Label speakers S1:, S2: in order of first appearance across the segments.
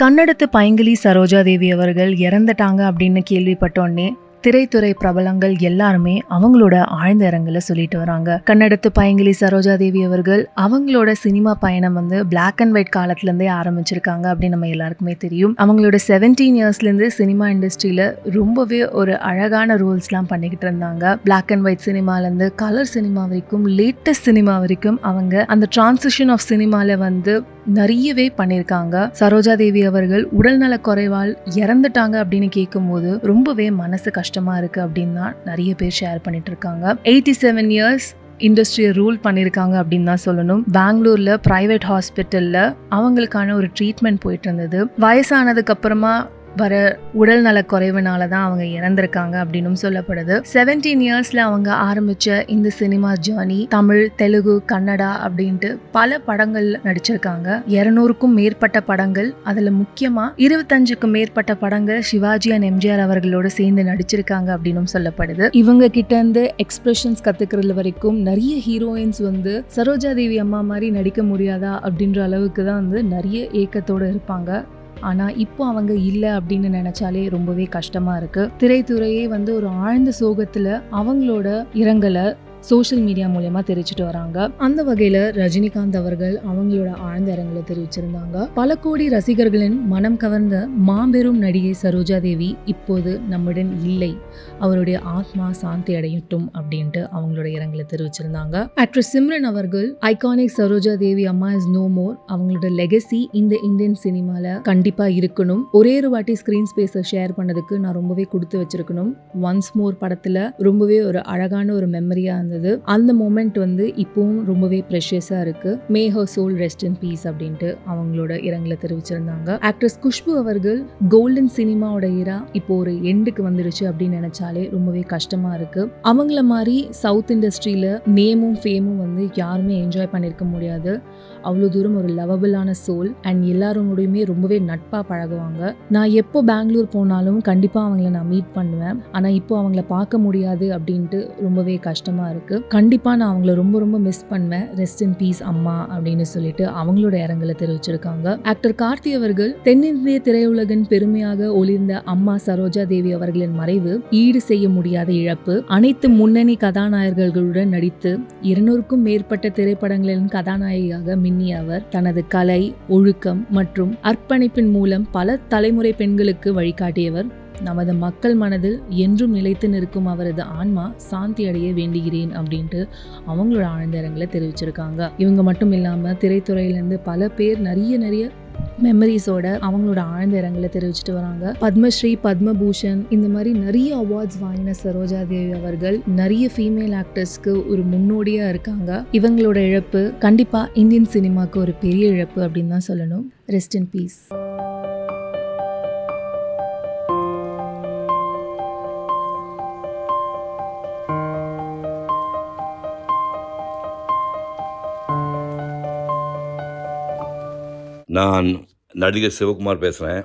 S1: கன்னடத்து பைங்கிலி சரோஜா தேவி அவர்கள் இறந்துட்டாங்க அப்படின்னு கேள்விப்பட்டோன்னே திரைத்துறை பிரபலங்கள் எல்லாருமே அவங்களோட ஆழ்ந்த இரங்கலை சொல்லிட்டு வராங்க. கன்னடத்து பைங்கிலி சரோஜா தேவி அவர்கள் அவங்களோட சினிமா பயணம் பிளாக் அண்ட் ஒயிட் காலத்துல இருந்தே ஆரம்பிச்சிருக்காங்க அப்படின்னு நம்ம எல்லாருக்குமே தெரியும். அவங்களோட 17 இயர்ஸ்லேருந்து சினிமா இண்டஸ்ட்ரியில ரொம்பவே ஒரு அழகான ரோல்ஸ்லாம் பண்ணிக்கிட்டு இருந்தாங்க. பிளாக் அண்ட் ஒயிட் சினிமாலேருந்து கலர் சினிமா வரைக்கும், லேட்டஸ்ட் சினிமா வரைக்கும் அவங்க அந்த டிரான்சிஷன் ஆஃப் சினிமால நிறையவே பண்ணியிருக்காங்க. சரோஜா தேவி அவர்கள் உடல்நல குறைவால் இறந்துட்டாங்க அப்படின்னு கேட்கும்போது ரொம்பவே மனசு கஷ்டமா இருக்கு அப்படின்னு தான் நிறைய பேர் ஷேர் பண்ணிட்டு இருக்காங்க. 87 இயர்ஸ் இண்டஸ்ட்ரியை ரூல் பண்ணியிருக்காங்க அப்படின்னு தான் சொல்லணும். பெங்களூர்ல பிரைவேட் ஹாஸ்பிட்டல்ல அவங்களுக்கான ஒரு ட்ரீட்மெண்ட் போயிட்டு இருந்தது. வயசானதுக்கு அப்புறமா வர உடல் நல குறைவுனால தான் அவங்க இறந்திருக்காங்க அப்படின்னு சொல்லப்படுது. 17 இயர்ஸ்ல அவங்க ஆரம்பிச்ச இந்த சினிமா ஜேர்னி தமிழ், தெலுங்கு, கன்னடா அப்படின்ட்டு பல படங்கள் நடிச்சிருக்காங்க. 200க்கும் மேற்பட்ட படங்கள், அதுல முக்கியமா 25க்கும் மேற்பட்ட படங்கள் சிவாஜி அண்ட் எம்ஜிஆர் அவர்களோட சேர்ந்து நடிச்சிருக்காங்க அப்படின்னு சொல்லப்படுது. இவங்க கிட்ட இருந்து எக்ஸ்பிரஷன்ஸ் கத்துக்கிறது வரைக்கும் நிறைய ஹீரோயின்ஸ் சரோஜா தேவி அம்மா மாதிரி நடிக்க முடியாதா அப்படின்ற அளவுக்கு தான் நிறைய ஏக்கத்தோட இருப்பாங்க. ஆனா இப்போ அவங்க இல்லை அப்படின்னு நினைச்சாலே ரொம்பவே கஷ்டமா இருக்கு. திரைத்துறையே ஒரு ஆழ்ந்த சோகத்துல அவங்களோட இரங்கலை சோஷியல் மீடியா மூலமா தெரிவிச்சுட்டு வராங்க. அந்த வகையில ரஜினிகாந்த் அவர்கள் அவங்களோட ஆழ்ந்த இரங்கலை தெரிவிச்சிருந்தாங்க. பல கோடி ரசிகர்களின் மனம் கவர்ந்த மாபெரும் நடிகை சரோஜா தேவி இப்போது நம்முடன் இல்லை, அவருடைய ஆத்மா சாந்தி அடையட்டும் அப்படின்ட்டு அவங்களோட இரங்கலை தெரிவிச்சிருந்தாங்க. ஆக்ட்ரஸ் சிம்ரன் அவர்கள் ஐகானிக் சரோஜா தேவி அம்மா இஸ் நோ மோர், அவங்களோட லெகசி இந்த இந்தியன் சினிமால கண்டிப்பா இருக்கணும். ஒரே ஒரு வாட்டி ஸ்கிரீன் ஸ்பேஸை ஷேர் பண்ணதுக்கு நான் ரொம்பவே கொடுத்து வச்சிருக்கணும். ஒன்ஸ் மோர் படத்துல ரொம்பவே ஒரு அழகான ஒரு மெமரியா அந்த மொமெண்ட் இப்பவும் ரொம்பவே ப்ரெஷியஸா இருக்கு. May her soul rest in peace அப்படின்ட்டு அவங்களோட இரங்கலை தெரிவிச்சிருந்தாங்க. ஆக்ட்ரஸ் குஷ்பு அவர்கள் கோல்டன் சினிமாவோட இரா இப்போ ஒரு எண்டுக்கு வந்துடுச்சு அப்படின்னு நினைச்சாலே ரொம்பவே கஷ்டமா இருக்கு. அவங்கள மாதிரி சவுத் இண்டஸ்ட்ரியில நேமும் ஃபேமும் யாருமே என்ஜாய் பண்ணிருக்க முடியாது. அவ்வளோ தூரம் ஒரு லவபிளான சோல் அண்ட் எல்லாரோடையுமே ரொம்பவே நட்பா பழகுவாங்க. நான் எப்போ பெங்களூர் போனாலும் கண்டிப்பா அவங்கள நான் மீட் பண்ணுவேன். ஆனா இப்போ அவங்கள பார்க்க முடியாது அப்படின்ட்டு ரொம்பவே கஷ்டமா இருக்கு. கண்டிப்பா நான் அவங்கள ரொம்ப ரொம்ப மிஸ் பண்ணுவேன். ரெஸ்ட் இன் பீஸ் அம்மா அப்படின்னு சொல்லிட்டு அவங்களோட இரங்கலை தெரிவிச்சிருக்காங்க. ஆக்டர் கார்த்தி அவர்கள் தென்னிந்திய திரையுலகின் பெருமையாக ஒளிர்ந்த அம்மா சரோஜா தேவி அவர்களின் மறைவு ஈடு செய்ய முடியாத இழப்பு. அனைத்து முன்னணி கதாநாயகர்களுடன் நடித்து 200க்கும் மேற்பட்ட திரைப்படங்களின் கதாநாயகியாக மின்னிய அவர் தனது கலை, ஒழுக்கம் மற்றும் அர்ப்பணிப்பின் மூலம் பல தலைமுறை பெண்களுக்கு வழிகாட்டியவர். நமது மக்கள் மனதில் என்றும் நிலைத்து நிற்கும் அவரது ஆன்மா சாந்தி அடைய வேண்டுகிறேன் அப்படின்ட்டு அவங்களோட ஆழ்ந்த இரங்கலை தெரிவிச்சிருக்காங்க. இவங்க மட்டும் இல்லாம திரைத்துறையிலேருந்து பல பேர் நிறைய மெமரிஸோட அவங்களோட ஆழ்ந்த இரங்கலை தெரிவிச்சுட்டு வராங்க. பத்மஸ்ரீ, பத்மபூஷன் இந்த மாதிரி நிறைய அவார்ட்ஸ் வாங்கின சரோஜா தேவி அவர்கள் நிறைய ஃபீமேல் ஆக்டர்ஸ்க்கு ஒரு முன்னோடியா இருக்காங்க. இவங்களோட இழப்பு கண்டிப்பா இந்தியன் சினிமாக்கு ஒரு பெரிய இழப்பு அப்படின்னு தான் சொல்லணும். Rest in piece.
S2: நான் நடிகர் சிவகுமார் பேசுகிறேன்.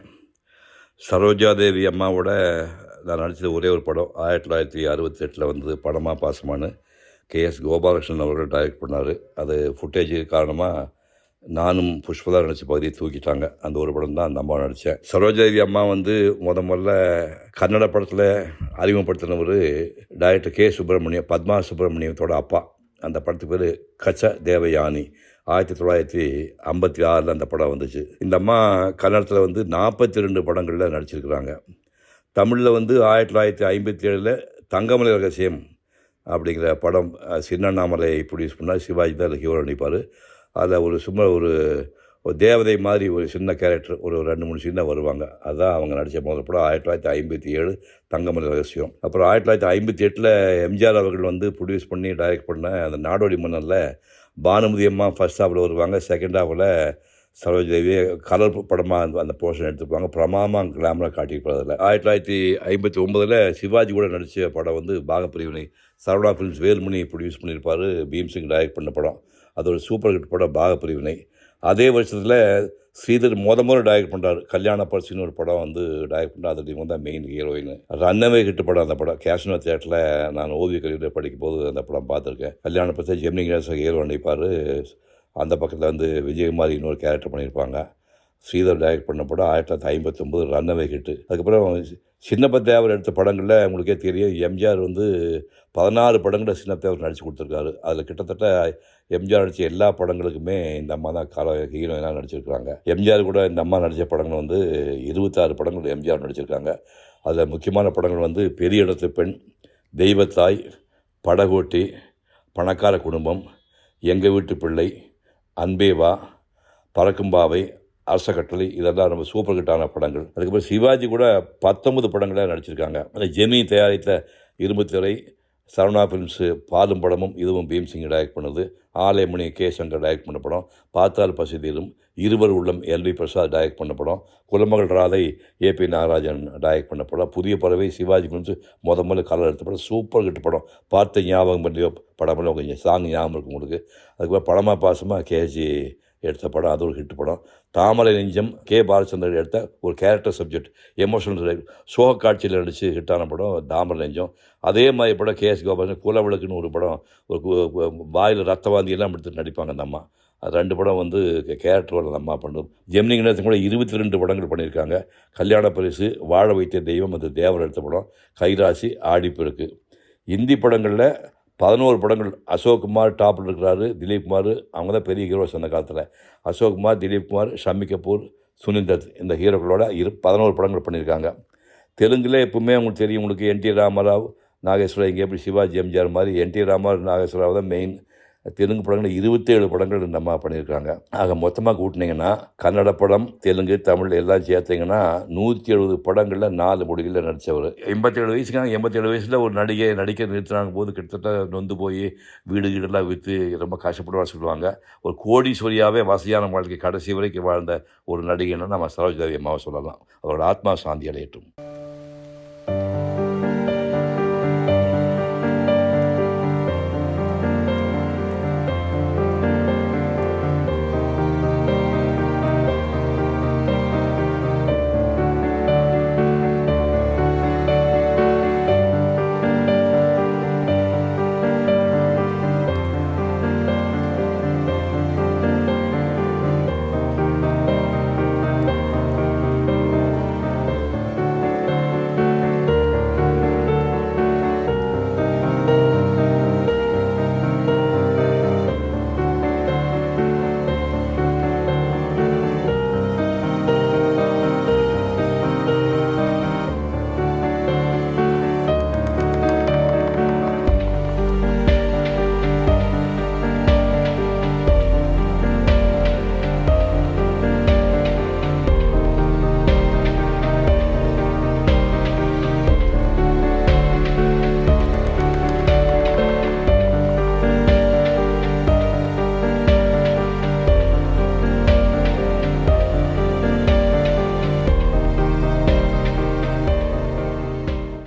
S2: சரோஜா தேவி அம்மாவோட நான் நடித்தது ஒரே ஒரு படம் 1968 வந்தது, படமா பாசமானு. KS கோபாலகிருஷ்ணன் அவர்கள் டைரக்ட் பண்ணார். அது ஃபுட்டேஜ் காரணமாக நானும் புஷ்பதா நடித்த பகுதியை தூக்கிட்டாங்க. அந்த ஒரு படம் தான் அந்த அம்மா நடித்தேன். சரோஜா தேவி அம்மா முதல்ல கன்னட படத்தில் அறிமுகப்படுத்தினவர் டைரக்டர் K. சுப்பிரமணியம், பத்மா சுப்பிரமணியத்தோட அப்பா. அந்த படத்துக்கு பேர் கச்ச தேவயானி. 1956 அந்த படம் வந்துச்சு. இந்த அம்மா கன்னடத்தில் 42 படங்களில் நடிச்சிருக்கிறாங்க. தமிழில் 1957 தங்கமலை ரகசியம் அப்படிங்கிற படம் சின்னண்ணாமலை ப்ரொடியூஸ் பண்ணால் சிவாஜி தான் ஹீரோ நடிப்பார். அதில் சும்மா ஒரு தேவதை மாதிரி ஒரு சின்ன கேரக்டர், ஒரு 2-3 சீனாக வருவாங்க. அதுதான் அவங்க நடித்த முதல் படம் 1957 தங்கமலை ரகசியம். அப்புறம் 1958 எம்ஜிஆர் அவர்கள் ப்ரொடியூஸ் பண்ணி டைரக்ட் பண்ண அந்த நாடோடி மன்னரில் பானுமதி அம்மா ஃபர்ஸ்ட் ஹாஃபில் வருவாங்க. செகண்ட் ஹாஃபில் சரோஜா தேவி கலர் படமாக அந்த போர்ஷன் எடுத்துப்பாங்க. பிரமாமாக கிளாமராக காட்டியிருப்பார். அதில் 1959 சிவாஜி கூட நடித்த படம் பாகப்பிரிவினை. சரவணா ஃபிலிம்ஸ் வேலுமணி ப்ரொடியூஸ் பண்ணியிருப்பார். பீம்சிங் டைரக்ட் பண்ண படம். அது ஒரு சூப்பர் ஹிட் படம் பாகப்பிரிவினை. அதே வருஷத்தில் ஸ்ரீதர் முதல் டைரக்ட் பண்ணுறாரு. கல்யாண பரிசுன்னு ஒரு படம் டைரக்ட் பண்ணார். அதில் இவங்க தான் மெயின் ஹீரோயின். ரன்னவே ஹிட் படம் அந்த படம். கேஷ்னோ தியேட்டரில் நான் ஓவிய கல்லூரியில் படிக்கும் போது அந்த படம் பார்த்துருக்கேன். கல்யாண பரிசு ஜெமினி கணேசன் ஹீரோ நடிப்பார். அந்த பக்கத்தில் விஜயகுமாரி இன்னொரு கேரக்டர் பண்ணியிருப்பாங்க. ஸ்ரீதர் டைரக்ட் பண்ண படம் 1959 ரன்னவே ஹிட்டு. அதுக்கப்புறம் சின்னப்பத்தேவர் எடுத்த படங்களில் உங்களுக்கே தெரியும், எம்ஜிஆர் வந்து 16 படங்களில் சின்னப்பத்தேவர் நடித்து கொடுத்துருக்காரு. அதில் கிட்டத்தட்ட எம்ஜிஆர் நடித்த எல்லா படங்களுக்குமே இந்த அம்மா தான் ஹீரோயினாக நடிச்சிருக்கிறாங்க. எம்ஜிஆர் கூட இந்த அம்மா நடித்த படங்கள் வந்து 26 படங்கள் எம்ஜிஆர் நடிச்சிருக்காங்க. அதில் முக்கியமான படங்கள் வந்து பெரிய இடத்து பெண், தெய்வத்தாய், படகோட்டி, பணக்கார குடும்பம், எங்கள் வீட்டு பிள்ளை, அன்பே வா, பறக்கும்பாவை, அரச கட்டளை, இதெல்லாம் ரொம்ப சூப்பர் ஹிட்டான படங்கள். அதுக்கப்புறம் சிவாஜி கூட 19 படங்களில் நடிச்சிருக்காங்க. அதில் ஜெமினி தயாரித்த இரும்புத்திரை, சரவணா ஃபிலிம்ஸு பாலும் படமும் இதுவும் பீம்சிங் டைரக்ட் பண்ணது. ஆலயமணி கே சங்கர் டைரக்ட் பண்ண படம். பார்த்தால் பசி தீரும், இருவர் உள்ளம் எல்வி பிரசாத் டைரக்ட் பண்ண படம். குலமகள் ராதை ஏபி நாகராஜன் டைரக்ட் பண்ண படம். புதிய பறவை சிவாஜி ஃபிலிம்ஸு முதல்ல கலர் எடுத்த படம். சூப்பர் ஹிட் படம். பார்த்த ஞாபகம் பண்ணியோ படமெல்லாம் கொஞ்சம் சாங் ஞாபகம் இருக்கும் உங்களுக்கு. அதுக்கப்புறம் படமா பாசமாக கேஜி எடுத்த படம், அது ஒரு ஹிட் படம். தாமரை நெஞ்சம் கே பாலச்சந்திரன் எடுத்த ஒரு கேரக்டர் சப்ஜெக்ட், எமோஷனல் சோக காட்சியில் நடித்து ஹிட்டான படம் தாமரை நெஞ்சம். அதே மாதிரி படம் கேஎஸ் கோபாலன் குலவிளக்குன்னு ஒரு படம், ஒரு வாயில் ரத்த வாந்தியெல்லாம் எடுத்து நடிப்பாங்க அந்த அம்மா. அது 2 படம் வந்து கேரக்டர் அந்த அம்மா பண்ணும். ஜெமினி கணேசன் கூட 22 படங்கள் பண்ணியிருக்காங்க. கல்யாண பரிசு, வாழ வைத்த தெய்வம், அது தேவர் எடுத்த படம். கைராசி, ஆடிப்பெருக்கு. இந்தி படங்களில் 11 படங்கள். அசோக்குமார் டாப்பில் இருக்கிறாரு, திலீப் குமார் அவங்க தான் பெரிய ஹீரோஸ் அந்த காலத்தில். அசோக்குமார், திலீப் குமார், ஷம்மி கபூர், சுனில் தத் இந்த ஹீரோக்களோட 11 படங்கள் பண்ணியிருக்காங்க. தெலுங்கில் எப்பவுமே உங்களுக்கு தெரியும், உங்களுக்கு என்டி ராமராவ், நாகேஸ்வரராவ், இங்கே எப்படி சிவாஜி எம்ஜிஆர் மாதிரி என்டி ராமராவ், நாகேஸ்வரராவ் தான் மெயின். தெலுங்கு படங்கள் 27 படங்கள் நம்ம பண்ணியிருக்காங்க. ஆக மொத்தமாக கூட்டினீங்கன்னா கன்னட படம், தெலுங்கு, தமிழ் எல்லாம் சேர்த்திங்கன்னா 170 படங்களில் 4 மொழிகளில் நடித்தவர். 87 வயசுக்காக 87 வயசில் ஒரு நடிகை நடிக்க நிறுத்தினாங்க போது கிட்டத்தட்ட நொந்து போய் வீடு வீடெல்லாம் விற்று ரொம்ப கஷ்டப்படுவான்னு சொல்லுவாங்க. ஒரு கோடீஸ்வரியாகவே வசதியான வாழ்க்கை கடைசி வரைக்கும் வாழ்ந்த ஒரு நடிகைன்னு நம்ம சரோஜாதேவி அம்மாவை சொல்லலாம். அவரோட ஆத்மா சாந்தி அடையட்டும்.